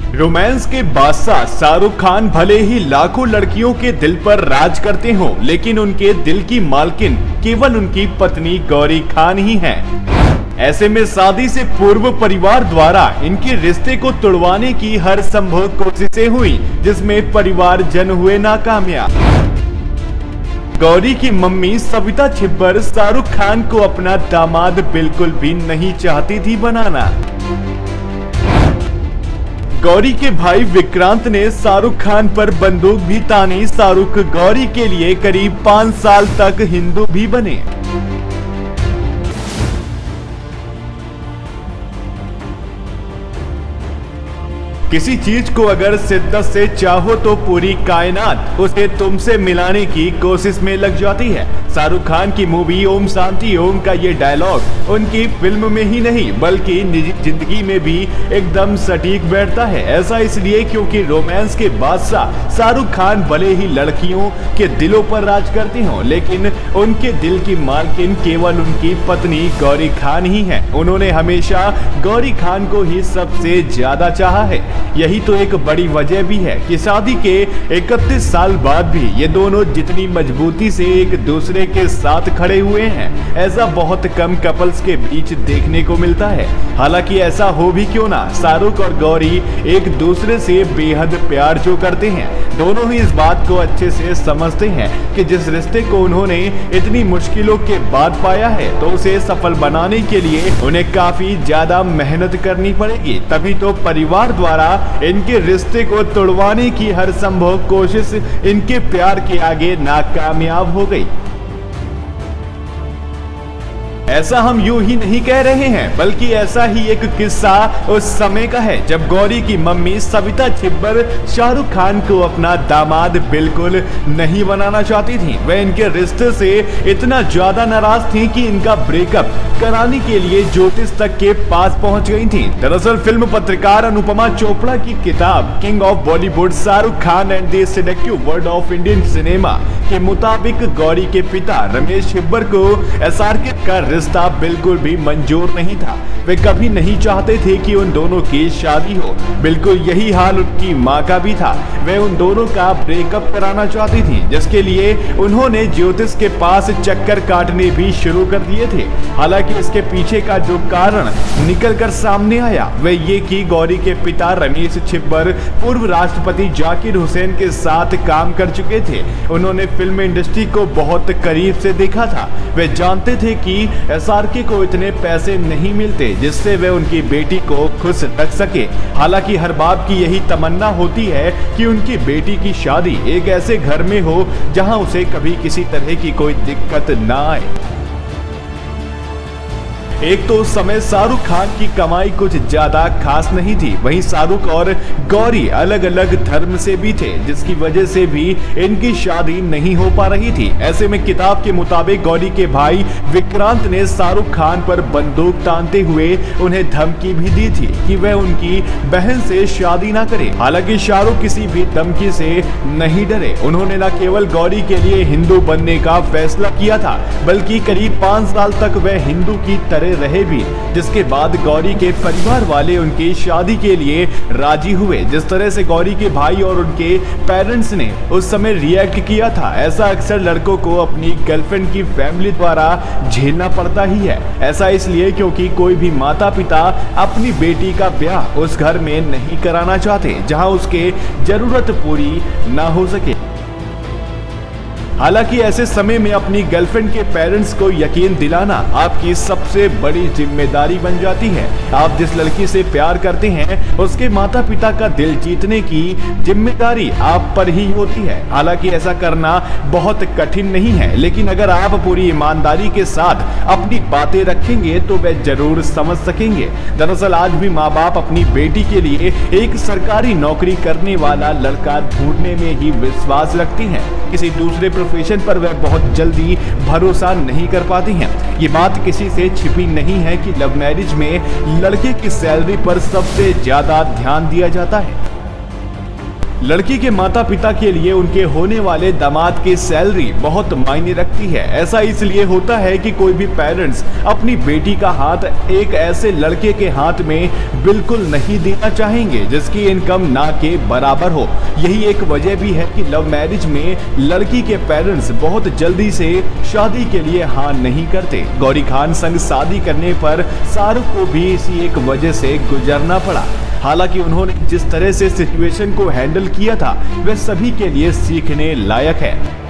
Romance के बादशाह शाहरुख खान भले ही लाखों लड़कियों के दिल पर राज करते हों, लेकिन उनके दिल की मालकिन केवल उनकी पत्नी गौरी खान ही हैं। ऐसे में शादी से पूर्व परिवार द्वारा इनके रिश्ते को तोड़वाने की हर संभव कोशिशें हुई, जिसमें परिवारजन हुए नाकामयाब। गौरी की मम्मी सविता छिब्बर शाहरुख खान को अपना दामाद बिल्कुल भी नहीं चाहती थी बनाना। गौरी के भाई विक्रांत ने शाहरुख खान पर बंदूक भी तानी। शाहरुख गौरी के लिए करीब 5 साल तक हिंदू भी बने। किसी चीज को अगर शिद्दत से चाहो तो पूरी कायनात उसे तुमसे मिलाने की कोशिश में लग जाती है। शाहरुख खान की मूवी ओम शांति ओम का ये डायलॉग उनकी फिल्म में ही नहीं बल्कि निजी जिंदगी में भी एकदम सटीक बैठता है। ऐसा इसलिए क्योंकि रोमांस के बादशाह शाहरुख खान भले ही लड़कियों के दिलों पर राज करते हों, लेकिन उनके दिल की मालकिन केवल उनकी पत्नी गौरी खान ही है। उन्होंने हमेशा गौरी खान को ही सबसे ज्यादा चाहा है। यही तो एक बड़ी वजह भी है कि शादी के 31 साल बाद भी ये दोनों जितनी मजबूती से एक दूसरे के साथ खड़े हुए हैं, ऐसा बहुत कम कपल्स के बीच देखने को मिलता है। हालांकि ऐसा हो भी क्यों ना, शाहरुख और गौरी एक दूसरे से बेहद प्यार जो करते हैं, दोनों ही इस बात को अच्छे से समझते हैं कि जिस रिश्ते को उन्होंने इतनी मुश्किलों के बाद पाया है, तो उसे सफल बनाने के लिए उन्हें काफी ज्यादा मेहनत करनी पड़ेगी। तभी तो परिवार द्वारा इनके रिश्ते को तोड़वाने की हर संभव कोशिश इनके प्यार के आगे नाकामयाब हो गई। ऐसा हम यूं ही नहीं कह रहे हैं, बल्कि ऐसा ही एक किस्सा उस समय का है जब गौरी की मम्मी सविता छिब्बर शाहरुख खान को अपना दामाद बिल्कुल नहीं बनाना चाहती थी। वह इनके रिश्ते से इतना ज्यादा नाराज थी कि इनका ब्रेकअप कराने के लिए ज्योतिष तक के पास पहुंच गई थी। दरअसल फिल्म पत्रकार अनुपमा चोपड़ा की किताब king of Bollywood Shahrukh Khan and the seductive world of Indian cinema के मुताबिक गौरी के पिता रमेश छिब्बर को एसआरके का रिश्ता बिल्कुल भी मंजूर नहीं था। वे कभी नहीं चाहते थे कि उन दोनों की शादी हो। बिल्कुल यही हाल उनकी मां का भी था। वे उन दोनों का ब्रेकअप कराना चाहती थी, जिसके लिए उन्होंने ज्योतिष के पास चक्कर काटने भी शुरू कर दिए थे। हालांकि इसके पीछे का जो कारण निकल कर सामने आया वह ये कि गौरी के पिता रमेश छिब्बर पूर्व राष्ट्रपति जाकिर हुसैन के साथ काम कर चुके थे। उन्होंने फिल्म इंडस्ट्री को बहुत करीब से देखा था। वे जानते थे कि एसआरके को इतने पैसे नहीं मिलते जिससे वे उनकी बेटी को खुश रख सके। हालांकि हर बाप की यही तमन्ना होती है कि उनकी बेटी की शादी एक ऐसे घर में हो जहां उसे कभी किसी तरह की कोई दिक्कत ना आए। एक तो उस समय शाहरुख खान की कमाई कुछ ज्यादा खास नहीं थी, वहीं शाहरुख और गौरी अलग अलग धर्म से भी थे, जिसकी वजह से भी इनकी शादी नहीं हो पा रही थी। ऐसे में किताब के मुताबिक गौरी के भाई विक्रांत ने शाहरुख खान पर बंदूक तानते हुए उन्हें धमकी भी दी थी कि वह उनकी बहन से शादी ना करे। हालांकि शाहरुख किसी भी धमकी से नहीं डरे। उन्होंने न केवल गौरी के लिए हिंदू बनने का फैसला किया था, बल्कि करीब 5 साल तक वह हिंदू की तरह रहे भी, जिसके बाद गौरी के परिवार वाले उनकी शादी के लिए राजी हुए। जिस तरह से गौरी के भाई और उनके पेरेंट्स ने उस समय रिएक्ट किया था, ऐसा अक्सर लड़कों को अपनी गर्लफ्रेंड की फैमिली द्वारा झेलना पड़ता ही है। ऐसा इसलिए क्योंकि कोई भी माता पिता अपनी बेटी का ब्याह उस घर में नहीं कराना चाहते जहां उसके जरूरत पूरी ना हो सके। हालांकि ऐसे समय में अपनी गर्लफ्रेंड के पेरेंट्स को यकीन दिलाना आपकी सबसे बड़ी जिम्मेदारी बन जाती है। आप जिस लड़की से प्यार करते हैं उसके माता पिता का दिल जीतने की जिम्मेदारी आप पर ही होती है। हालांकि ऐसा करना बहुत कठिन नहीं है, लेकिन अगर आप पूरी ईमानदारी के साथ अपनी बातें रखेंगे तो वे जरूर समझ सकेंगे। दरअसल आज भी माँ बाप अपनी बेटी के लिए एक सरकारी नौकरी करने वाला लड़का ढूंढने में ही विश्वास रखती हैं। किसी दूसरे प्रोफेशन पर वह बहुत जल्दी भरोसा नहीं कर पाती हैं। ये बात किसी से छिपी नहीं है कि लव मैरिज में लड़के की सैलरी पर सबसे ज्यादा ध्यान दिया जाता है। लड़की के माता पिता के लिए उनके होने वाले दामाद की सैलरी बहुत मायने रखती है। ऐसा इसलिए होता है कि कोई भी पेरेंट्स अपनी बेटी का हाथ एक ऐसे लड़के के हाथ में बिल्कुल नहीं देना चाहेंगे जिसकी इनकम ना के बराबर हो। यही एक वजह भी है कि लव मैरिज में लड़की के पेरेंट्स बहुत जल्दी से शादी के लिए हाँ नहीं करते। गौरी खान संग शादी करने पर शाहरुख को भी इसी एक वजह से गुजरना पड़ा। हालांकि उन्होंने जिस तरह से सिचुएशन को हैंडल किया था वह सभी के लिए सीखने लायक है।